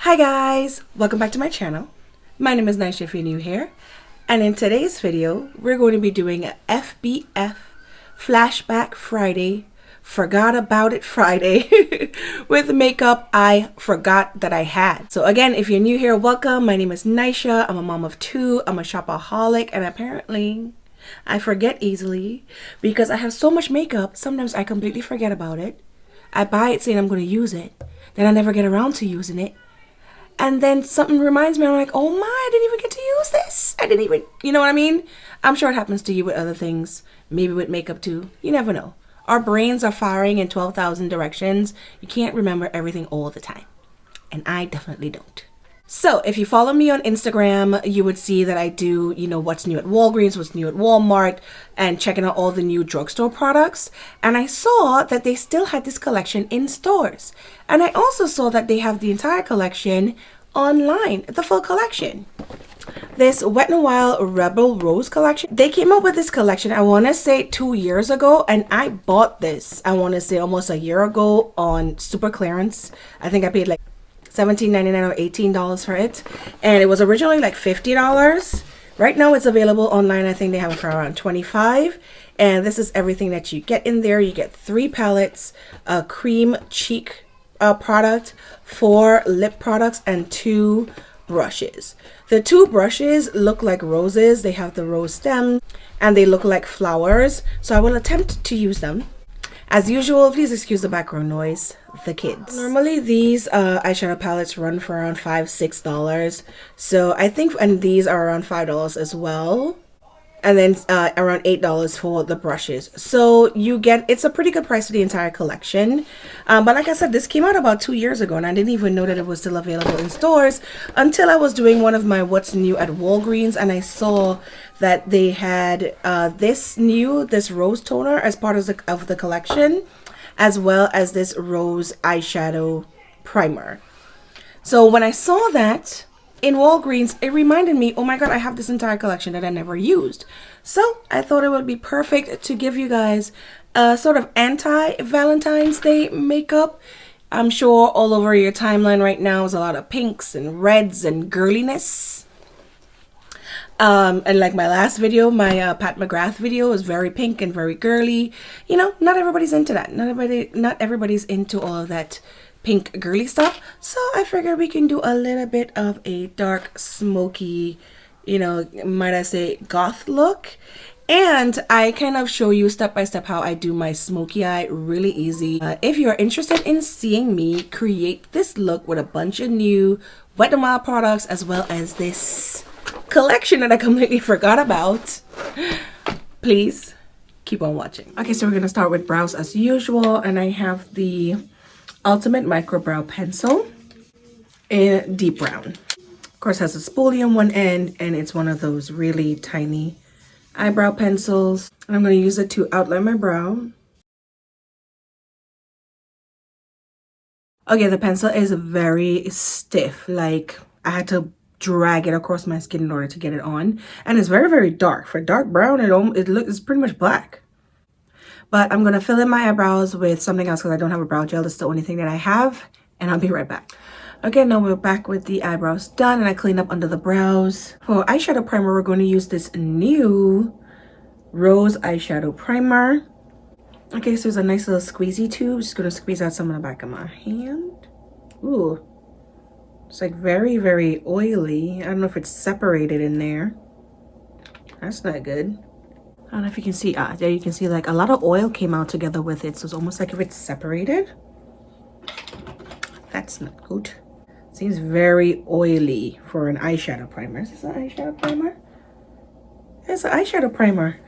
Hi guys, welcome back to my channel. My name is Naisha if you're new here, and in today's video we're going to be doing a FBF Flashback Friday, Forgot About It Friday with makeup I forgot that I had. So again, if you're new here, welcome. My name is Naisha. I'm a mom of two. I'm a shopaholic, and apparently I forget easily because I have so much makeup. Sometimes I completely forget about it. I buy it saying I'm going to use it, then I never get around to using it. And then something reminds me, I'm like, oh my, I didn't even get to use this. I didn't even, you know what I mean? I'm sure it happens to you with other things, maybe with makeup too. You never know. Our brains are firing in 12,000 directions. You can't remember everything all the time. And I definitely don't. So if you follow me on Instagram, you would see that I do, what's new at Walgreens, what's new at Walmart, and checking out all the new drugstore products. And I saw that they still had this collection in stores. And I also saw that they have the entire collection online, the full collection. This Wet n Wild Rebel Rose collection. They came up with this collection, I want to say 2 years ago, and I bought this, I want to say almost a year ago on super clearance. I think I paid like $17.99 or $18 for it, and it was originally like $50. Right now it's available online. I think they have it for around $25, and this is everything that you get in there. You get 3 palettes, a cream cheek product, 4 lip products, and 2 brushes. The 2 brushes look like roses. They have the rose stem and they look like flowers, so I will attempt to use them. As usual, please excuse the background noise, the kids. Normally these eyeshadow palettes run for around $5-6, so I think, and these are around $5 as well, and then around $8 for the brushes. So you get, it's a pretty good price for the entire collection. But like I said, this came out about 2 years ago, and I didn't even know that it was still available in stores until I was doing one of my what's new at Walgreens, and I saw that they had this rose toner as part of the collection, as well as this rose eyeshadow primer. So when I saw that in Walgreens, it reminded me, oh my god, I have this entire collection that I never used. So I thought it would be perfect to give you guys a sort of anti-Valentine's Day makeup. I'm sure all over your timeline right now is a lot of pinks and reds and girliness. And like my last video, my Pat McGrath video was very pink and very girly. You know, not everybody's into that. Not everybody's into all of that pink girly stuff. So I figured we can do a little bit of a dark, smoky, might I say, goth look. And I kind of show you step by step how I do my smoky eye really easy. If you're interested in seeing me create this look with a bunch of new Wet n Wild products, as well as this collection that I completely forgot about, please keep on watching. Okay, so we're gonna start with brows as usual, and I have the Ultimate Micro Brow Pencil in deep brown. Of course, it has a spoolie on one end, and it's one of those really tiny eyebrow pencils, and I'm going to use it to outline my brow. Okay, the pencil is very stiff, like I had to drag it across my skin in order to get it on, and it's very, very dark. For dark brown, it's pretty much black. But I'm going to fill in my eyebrows with something else because I don't have a brow gel. That's the only thing that I have, and I'll be right back. Okay, now we're back with the eyebrows done, and I cleaned up under the brows. For eyeshadow primer, we're going to use this new rose eyeshadow primer. Okay, so there's a nice little squeezy tube. Just going to squeeze out some in the back of my hand. Ooh, it's like very, very oily. I don't know if it's separated in there. That's not good. I don't know if you can see, there you can see like a lot of oil came out together with it. So it's almost like if it's separated. That's not good. Seems very oily for an eyeshadow primer. Is this an eyeshadow primer? It's an eyeshadow primer.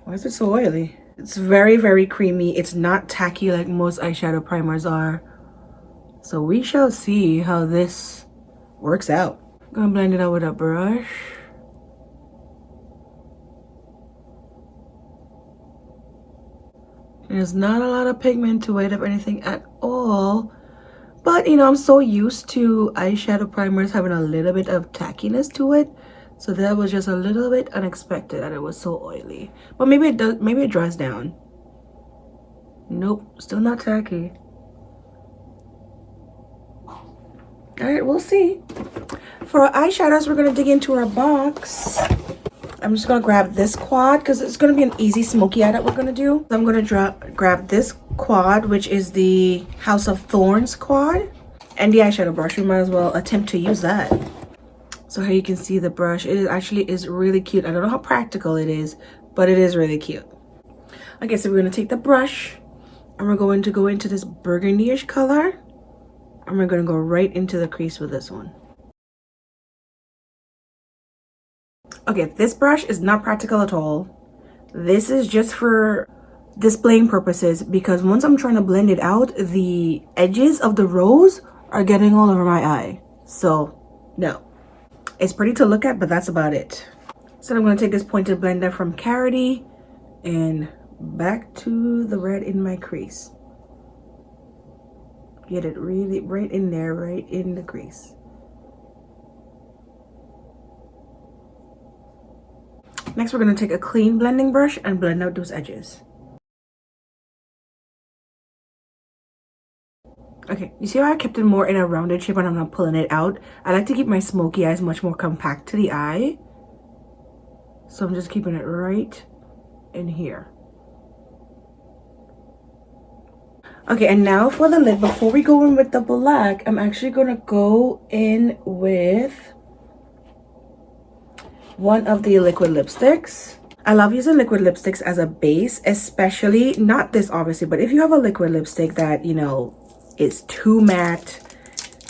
Why is it so oily? It's very, very creamy. It's not tacky like most eyeshadow primers are. So we shall see how this works out. I'm gonna blend it out with a brush. There's not a lot of pigment to it, if anything at all. But, I'm so used to eyeshadow primers having a little bit of tackiness to it. So that was just a little bit unexpected that it was so oily. But maybe it dries down. Nope, still not tacky. All right, we'll see. For our eyeshadows, we're gonna dig into our box. I'm just gonna grab this quad because it's gonna be an easy smoky eye that we're gonna do. So I'm gonna grab this quad, which is the House of Thorns quad, and the eyeshadow brush. We might as well attempt to use that. So here you can see the brush. It actually is really cute. I don't know how practical it is, but it is really cute. Okay, so we're gonna take the brush and we're going to go into this burgundy-ish color, and we're gonna go right into the crease with this one. Okay, this brush is not practical at all. This is just for displaying purposes because once I'm trying to blend it out, the edges of the rose are getting all over my eye. So, no. It's pretty to look at, but that's about it. So I'm going to take this pointed blender from Carity and back to the red in my crease. Get it really right in there, right in the crease. Next, we're going to take a clean blending brush and blend out those edges. Okay, you see how I kept it more in a rounded shape when I'm not pulling it out? I like to keep my smoky eyes much more compact to the eye. So I'm just keeping it right in here. Okay, and now for the lid, before we go in with the black, I'm actually going to go in with one of the liquid lipsticks. I love using liquid lipsticks as a base, especially, not this obviously, but if you have a liquid lipstick that, you know, is too matte,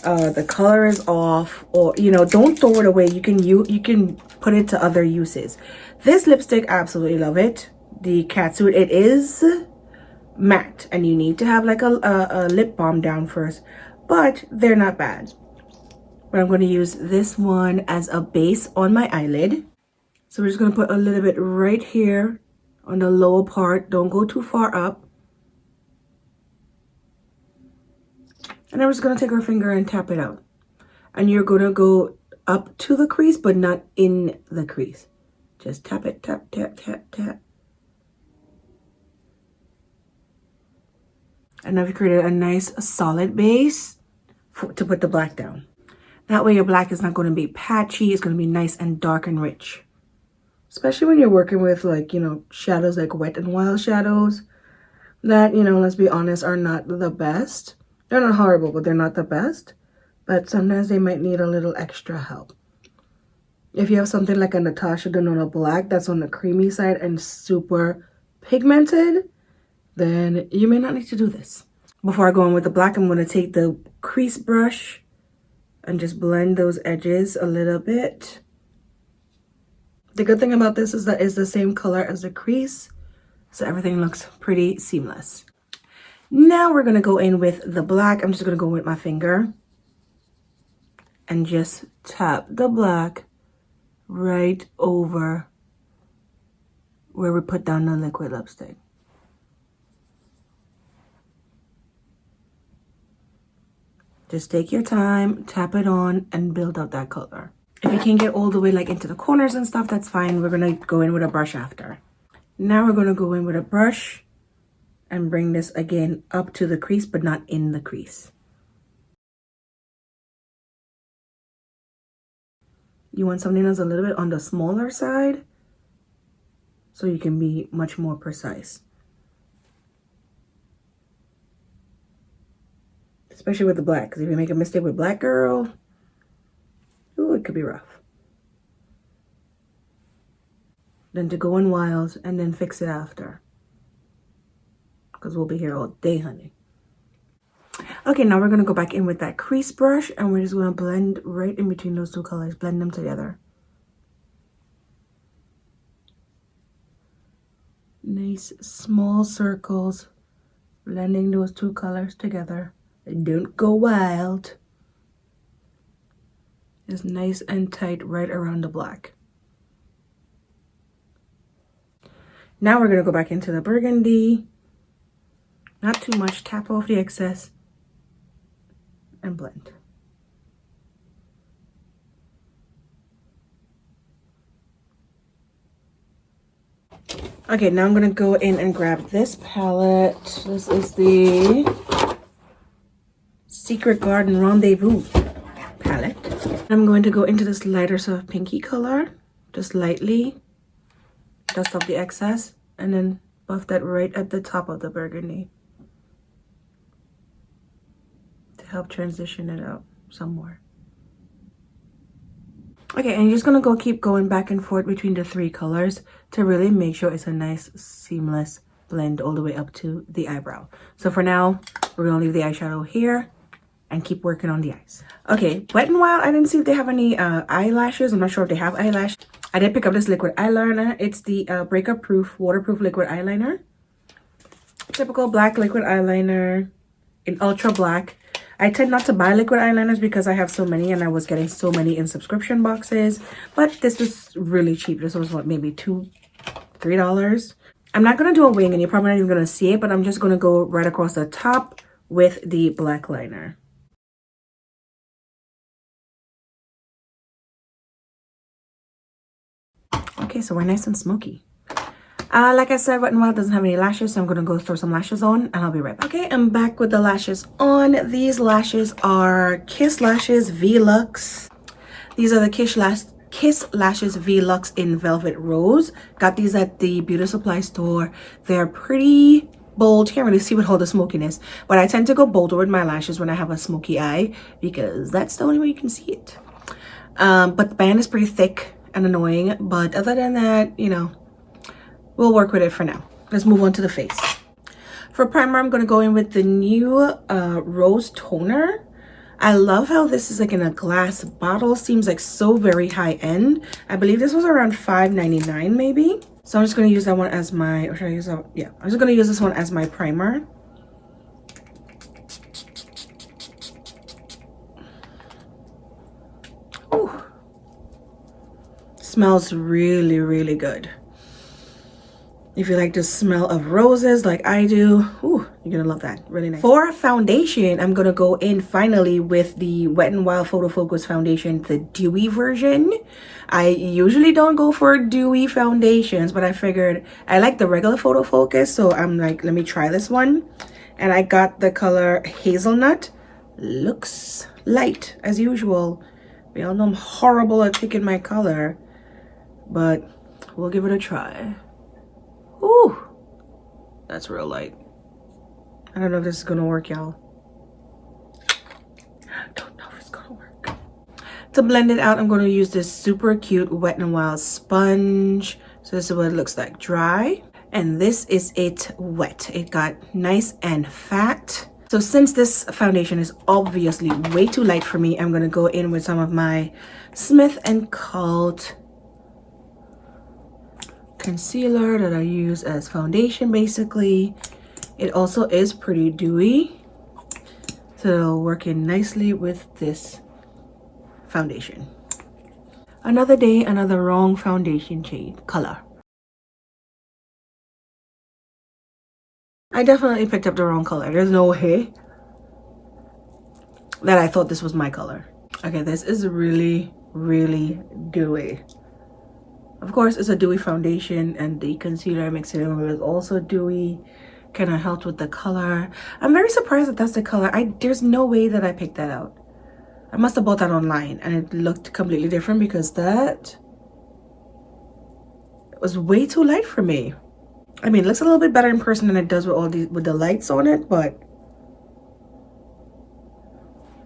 the color is off, or, you know, don't throw it away. You can put it to other uses. This lipstick, I absolutely love it. The Catsuit, it is matte, and you need to have like a lip balm down first, but they're not bad. But I'm going to use this one as a base on my eyelid. So we're just going to put a little bit right here on the lower part. Don't go too far up. And then we're just going to take our finger and tap it out. And you're going to go up to the crease, but not in the crease. Just tap it, tap, tap, tap, tap. And now we've created a nice solid base to put the black down. That way your black is not going to be patchy. It's going to be nice and dark and rich. Especially when you're working with, like, you know, shadows like Wet n Wild shadows that, you know, let's be honest, are not the best. They're not horrible, but they're not the best. But sometimes they might need a little extra help. If you have something like a Natasha Denona black that's on the creamy side and super pigmented, then you may not need to do this. Before I go in with the black, I'm going to take the crease brush and just blend those edges a little bit. The good thing about this is that it's the same color as the crease, so everything looks pretty seamless. Now we're going to go in with the black. I'm just going to go with my finger and just tap the black right over where we put down the liquid lipstick. Just take your time, tap it on, and build out that color. If you can't get all the way like into the corners and stuff, that's fine. We're going to go in with a brush after. Now we're going to go in with a brush and bring this again up to the crease, but not in the crease. You want something that's a little bit on the smaller side so you can be much more precise. Especially with the black, because if you make a mistake with black, girl, ooh, it could be rough. Then to go in wild and then fix it after. Because we'll be here all day, honey. Okay, now we're going to go back in with that crease brush and we're just going to blend right in between those two colors. Blend them together. Nice small circles. Blending those two colors together. And don't go wild. It's nice and tight right around the black. Now we're going to go back into the burgundy. Not too much. Tap off the excess. And blend. Okay, now I'm going to go in and grab this palette. This is the Secret Garden Rendezvous. I'm going to go into this lighter sort of pinky color, just lightly dust off the excess, and then buff that right at the top of the burgundy to help transition it out some more. Okay, and you're just gonna keep going back and forth between the three colors to really make sure it's a nice seamless blend all the way up to the eyebrow. So for now, we're gonna leave the eyeshadow here and keep working on the eyes. Okay, Wet n Wild, I didn't see if they have any eyelashes. I'm not sure if they have eyelash. I did pick up this liquid eyeliner. It's the breakup proof, waterproof liquid eyeliner. Typical black liquid eyeliner in ultra black. I tend not to buy liquid eyeliners because I have so many and I was getting so many in subscription boxes. But this was really cheap. This was what, maybe $2, $3. I'm not going to do a wing and you're probably not even going to see it, but I'm just going to go right across the top with the black liner. Okay, so we're nice and smoky. Like I said, Wet n Wild doesn't have any lashes, so I'm going to go throw some lashes on and I'll be right back. Okay, I'm back with the lashes on. These lashes are Kiss Lashes V-Lux. These are the Kiss Lashes V-Lux in Velvet Rose. Got these at the beauty supply store. They're pretty bold. You can't really see with all the smokiness, but I tend to go bolder with my lashes when I have a smoky eye because that's the only way you can see it. But the band is pretty thick and annoying, but other than that, you know, we'll work with it for now. Let's move on to the face. For primer, I'm going to go in with the new Rose Toner. I love how this is like in a glass bottle. Seems like so very high end. I believe this was around $5.99 maybe. So I'm just going to use that one as my, or should I use that? Yeah, I'm just going to use this one as my primer. Ooh. Smells really, really good. If you like the smell of roses like I do, ooh, you're gonna love that. Really nice. For foundation, I'm gonna go in finally with the Wet n Wild Photo Focus foundation, the dewy version. I usually don't go for dewy foundations, but I figured I like the regular Photo Focus, so I'm like, let me try this one. And I got the color Hazelnut. Looks light as usual. We all know I'm horrible at picking my color, but we'll give it a try. Ooh, that's real light. I don't know if this is gonna work, y'all. I don't know if it's gonna work. To blend it out, I'm gonna use this super cute Wet n Wild sponge. So this is what it looks like dry. And this is it wet. It got nice and fat. So since this foundation is obviously way too light for me, I'm gonna go in with some of my Smith & Cult concealer that I use as foundation basically. It also is pretty dewy, so it'll work in nicely with this foundation. Another day, another wrong foundation shade color. I definitely picked up the wrong color. There's no way that I thought this was my color. Okay, this is really, really dewy. Of course, it's a dewy foundation, and the concealer I mixed it in with is also dewy. Kind of helped with the color. I'm very surprised that that's the color. There's no way that I picked that out. I must have bought that online, and it looked completely different because that was way too light for me. I mean, it looks a little bit better in person than it does with the lights on it, but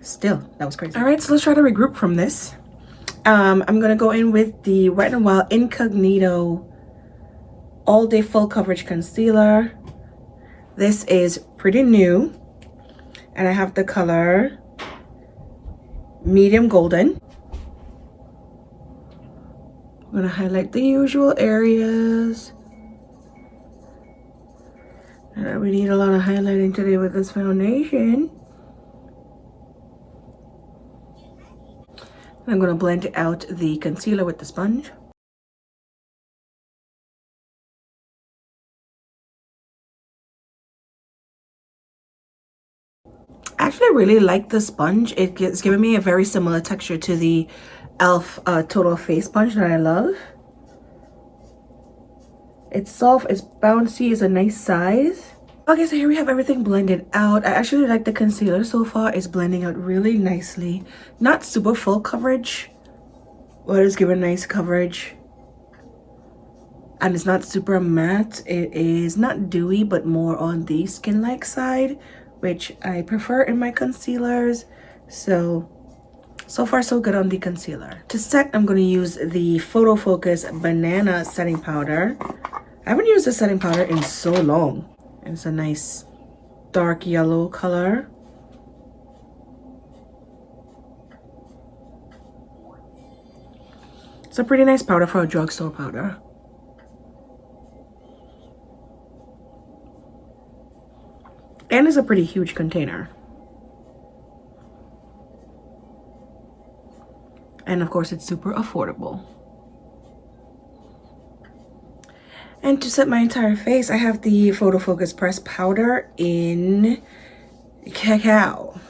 still, that was crazy. All right, so let's try to regroup from this. I'm gonna go in with the Wet n Wild Incognito All Day Full Coverage Concealer. This is pretty new, and I have the color Medium Golden. I'm gonna highlight the usual areas. We need a lot of highlighting today with this foundation. I'm going to blend out the concealer with the sponge. Actually, I really like the sponge. It's giving me a very similar texture to the e.l.f. Total Face Sponge that I love. It's soft, it's bouncy, it's a nice size. Okay, so here we have everything blended out. I actually like the concealer so far. It's blending out really nicely. Not super full coverage, but it's giving nice coverage. And it's not super matte. It is not dewy, but more on the skin-like side, which I prefer in my concealers. So far so good on the concealer. To set, I'm going to use the Photo Focus Banana Setting Powder. I haven't used this setting powder in so long. And it's a nice dark yellow color. It's a pretty nice powder for a drugstore powder. And it's a pretty huge container. And of course, it's super affordable. And to set my entire face, I have the Photo Focus Press Powder in Cacao.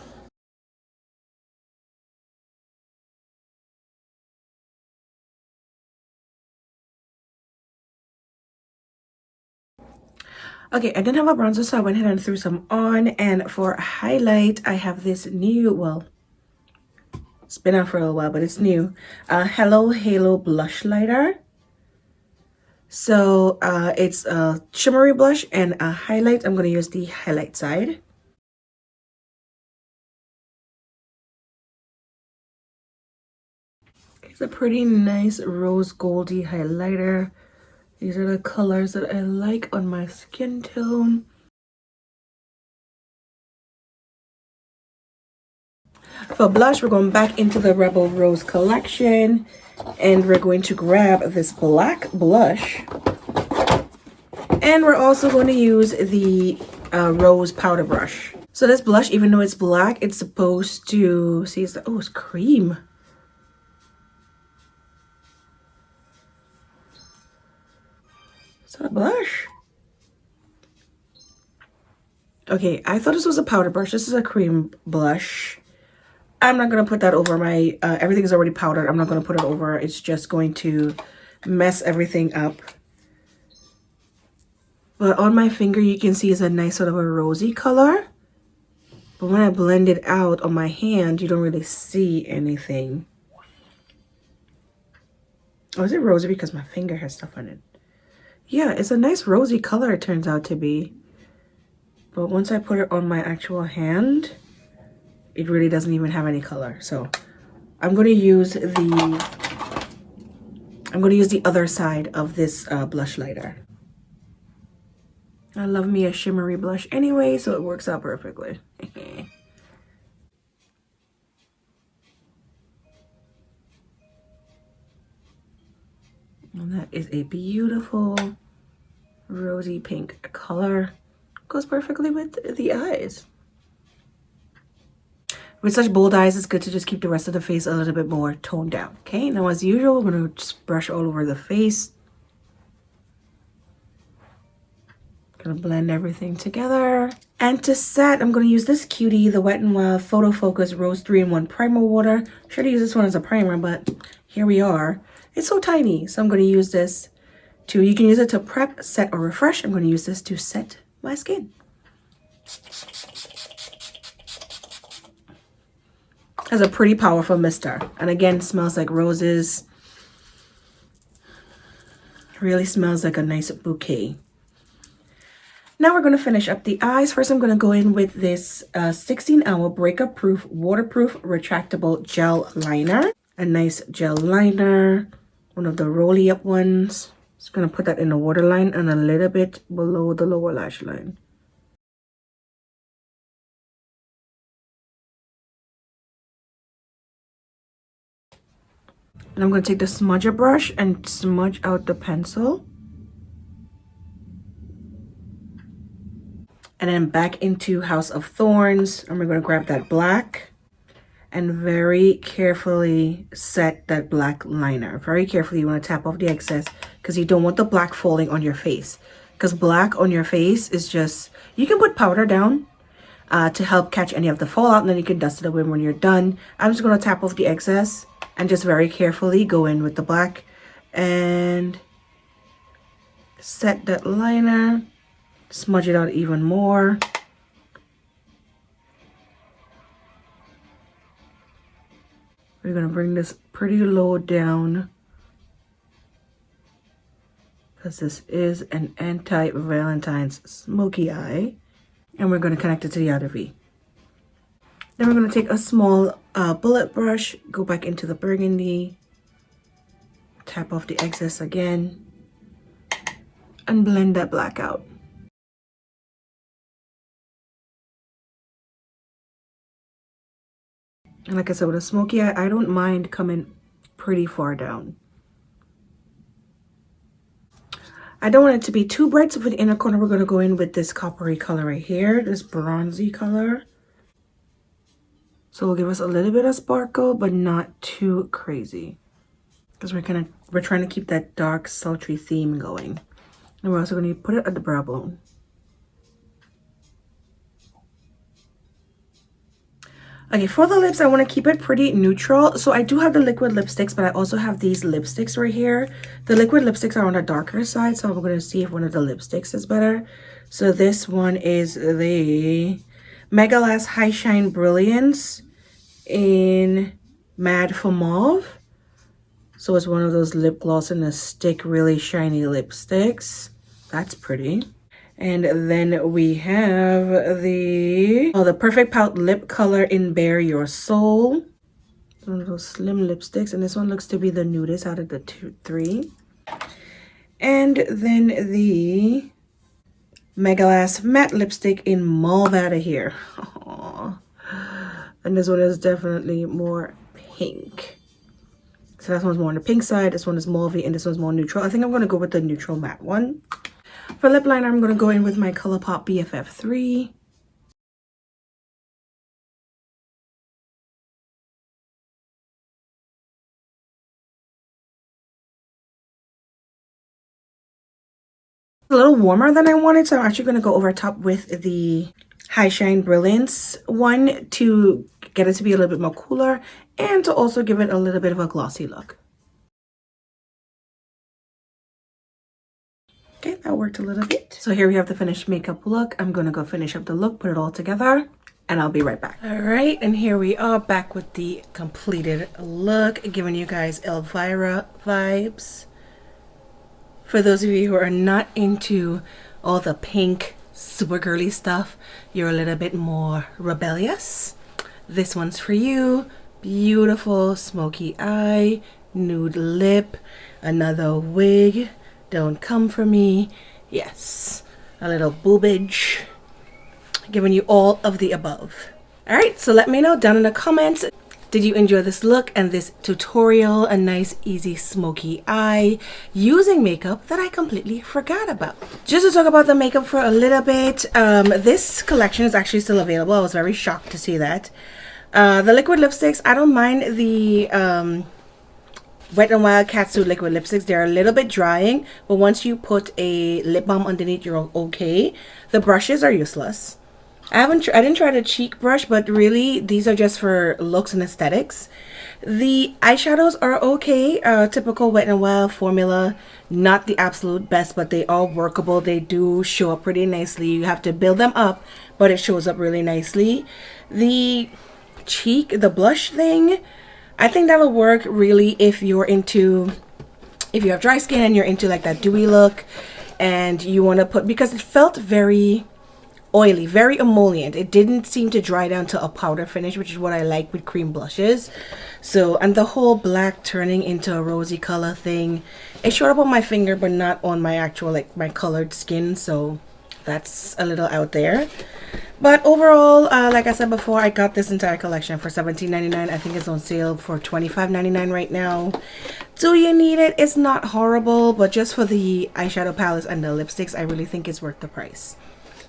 Okay, I didn't have a bronzer, so I went ahead and threw some on. And for highlight, I have this new, well, it's been out for a little while, but it's new. Hello Halo Blush Lighter. So it's a shimmery blush and a highlight. I'm going to use the highlight side. It's a pretty nice rose goldy highlighter. These are the colors that I like on my skin tone. For blush, we're going back into the Rebel Rose collection, and we're going to grab this black blush, and we're also going to use the rose powder brush. So this blush, even though it's black, it's supposed to see, it's, oh, it's cream. Is that a blush? Okay, I thought this was a powder brush. This is a cream blush. I'm not going to put that over my, everything is already powdered. I'm not going to put it over. It's just going to mess everything up. But on my finger, you can see it's a nice sort of a rosy color. But when I blend it out on my hand, you don't really see anything. Oh, is it rosy because my finger has stuff on it? Yeah, it's a nice rosy color, it turns out to be. But once I put it on my actual hand, it really doesn't even have any color. So I'm going to use the other side of this blush lighter. I love me a shimmery blush anyway, so it works out perfectly. And that is a beautiful rosy pink color. Goes perfectly with the eyes. With such bold eyes, it's good to just keep the rest of the face a little bit more toned down. Okay, now as usual, we're going to just brush all over the face. Gonna blend everything together. And to set, I'm gonna use this cutie, the Wet n Wild Photo Focus Rose 3-in-1 Primer Water. Should have used this one as a primer, but here we are. It's so tiny, so I'm gonna use this to, you can use it to prep, set, or refresh. I'm gonna use this to set my skin. Has a pretty powerful mister, and again, smells like roses. Really smells like a nice bouquet. Now we're going to finish up the eyes. First, I'm going to go in with this 16-hour breakup proof, waterproof, retractable gel liner. A nice gel liner, one of the rolly up ones. Just going to put that in the waterline and a little bit below the lower lash line. And I'm going to take the smudger brush and smudge out the pencil. And then back into House of Thorns, and we're going to grab that black and very carefully set that black liner. Very carefully, you want to tap off the excess because you don't want the black falling on your face. Because black on your face is just, you can put powder down to help catch any of the fallout, and then you can dust it away when you're done. I'm just going to tap off the excess and just very carefully go in with the black and set that liner. Smudge it out even more. We're going to bring this pretty low down because this is an Anti-Valentine's smoky eye. And we're going to connect it to the other V. Then we're going to take a small bullet brush, go back into the burgundy, tap off the excess again, and blend that black out. And like I said, with a smoky eye, I don't mind coming pretty far down. I don't want it to be too bright, so for the inner corner, we're going to go in with this coppery color right here, this bronzy color. So we'll give us a little bit of sparkle, but not too crazy. Because we're trying to keep that dark, sultry theme going. And we're also going to put it at the brow bone. Okay, for the lips, I want to keep it pretty neutral. So I do have the liquid lipsticks, but I also have these lipsticks right here. The liquid lipsticks are on the darker side, so I'm going to see if one of the lipsticks is better. So this one is the Mega Last High Shine Brilliance in Mad for Mauve. So it's one of those lip gloss in a stick, really shiny lipsticks. That's pretty. And then we have the Perfect Pout Lip Color in Bare Your Soul. One of those slim lipsticks. And this one looks to be the nudist out of the three. And then the Mega Last Matte Lipstick in Mauve out of here. Aww. And this one is definitely more pink. So that one's more on the pink side. This one is mauve and this one's more neutral. I think I'm going to go with the neutral matte one. For lip liner, I'm going to go in with my ColourPop BFF3. A little warmer than I wanted, so I'm actually going to go over top with the High Shine Brilliance one to get it to be a little bit more cooler and to also give it a little bit of a glossy look. Okay, that worked a little bit. So here we have the finished makeup look. I'm going to go finish up the look, put it all together, and I'll be right back. All right, and here we are back with the completed look, giving you guys Elvira vibes. For those of you who are not into all the pink, super girly stuff, you're a little bit more rebellious. This one's for you. Beautiful smoky eye, nude lip, another wig. Don't come for me. Yes, a little boobage. Giving you all of the above. All right, so let me know down in the comments. Did you enjoy this look and this tutorial? A nice, easy, smoky eye using makeup that I completely forgot about. Just to talk about the makeup for a little bit, this collection is actually still available. I was very shocked to see that. The liquid lipsticks, I don't mind the Wet n Wild Catsuit liquid lipsticks. They're a little bit drying, but once you put a lip balm underneath, you're okay. The brushes are useless. I didn't try the cheek brush, but really these are just for looks and aesthetics. The eyeshadows are okay, typical Wet n Wild formula, not the absolute best, but they are workable. They do show up pretty nicely. You have to build them up, but it shows up really nicely. The cheek, the blush thing, I think that'll work really if you have dry skin and you're into like that dewy look and you want to put, because it felt very oily, very emollient. It didn't seem to dry down to a powder finish, which is what I like with cream blushes. So, and the whole black turning into a rosy color thing, it showed up on my finger but not on my actual, like my colored skin, so that's a little out there. But overall, like I said before, I got this entire collection for $17.99. I think it's on sale for $25.99 right now. Do you need it? It's not horrible, but just for the eyeshadow palettes and the lipsticks, I really think it's worth the price.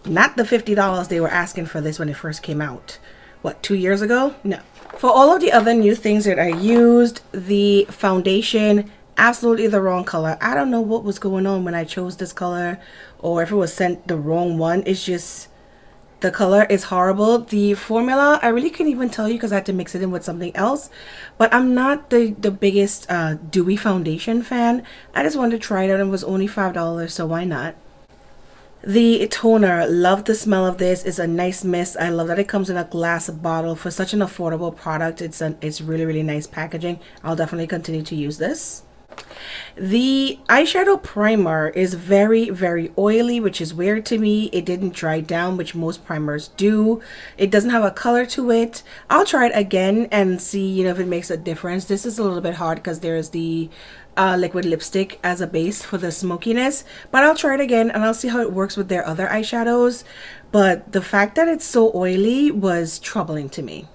Not the $50 they were asking for this when it first came out. What, 2 years ago? No. For all of the other new things that I used, the foundation, absolutely the wrong color. I don't know what was going on when I chose this color or if it was sent the wrong one. It's just, the color is horrible. The formula, I really couldn't even tell you because I had to mix it in with something else. But I'm not the biggest dewy foundation fan. I just wanted to try it out and it was only $5, so why not? The toner, love the smell of this. It's a nice mist. I love that it comes in a glass bottle for such an affordable product. It's really, really nice packaging. I'll definitely continue to use this. The eyeshadow primer is very, very oily, which is weird to me. It didn't dry down, which most primers do. It doesn't have a color to it. I'll try it again and see, you know, if it makes a difference. This is a little bit hard because there's the liquid lipstick as a base for the smokiness, but I'll try it again and I'll see how it works with their other eyeshadows. But the fact that it's so oily was troubling to me.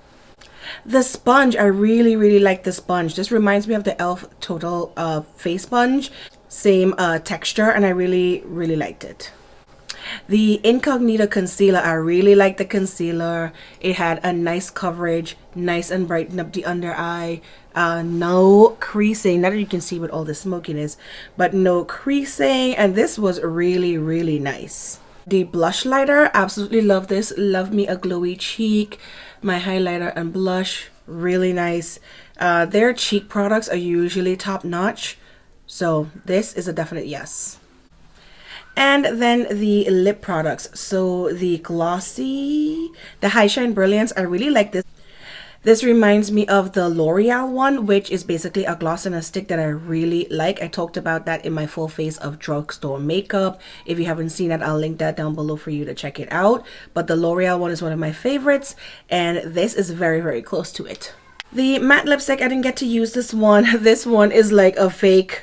The sponge, I really, really like the sponge. This reminds me of the e.l.f. Total face sponge. Same texture, and I really, really liked it. The Incognito concealer, I really like the concealer. It had a nice coverage, nice and brighten up the under eye. No creasing, not that you can see with all the smokiness, but no creasing, and this was really, really nice. The blush lighter, absolutely love this. Love me a glowy cheek. My highlighter and blush, really nice. Their cheek products are usually top notch, so this is a definite yes. And then the lip products. So the glossy, the High Shine Brilliance, I really like this. This reminds me of the L'Oreal one, which is basically a gloss and a stick that I really like. I talked about that in my full face of drugstore makeup. If you haven't seen it, I'll link that down below for you to check it out. But the L'Oreal one is one of my favorites, and this is very, very close to it. The matte lipstick, I didn't get to use this one. This one is like a fake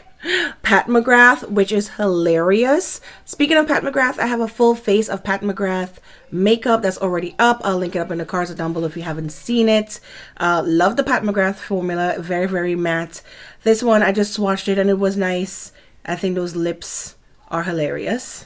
Pat McGrath, which is hilarious. Speaking of Pat McGrath, I have a full face of Pat McGrath makeup that's already up. I'll link it up in the cards down below if you haven't seen it. Love the Pat McGrath formula, very, very matte. This one, I just swatched it and it was nice. I think those lips are hilarious.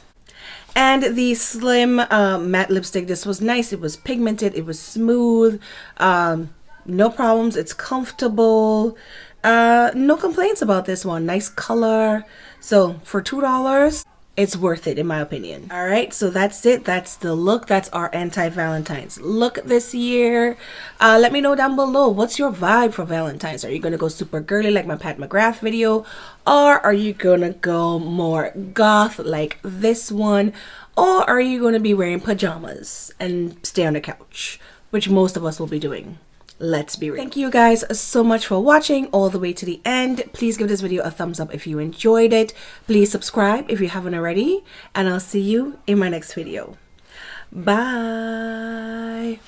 And the Slim matte lipstick, this was nice. It was pigmented, it was smooth, no problems, it's comfortable. No complaints about this one. Nice color. So for $2, it's worth it in my opinion. All right, so that's it. That's the look. That's our anti-Valentine's look this year. Let me know down below, what's your vibe for Valentine's? Are you gonna go super girly like my Pat McGrath video, or are you gonna go more goth like this one, or are you gonna be wearing pajamas and stay on the couch, which most of us will be doing? Let's be real. Thank you guys so much for watching all the way to the end. Please give this video a thumbs up if you enjoyed it. Please subscribe if you haven't already, and I'll see you in my next video. Bye.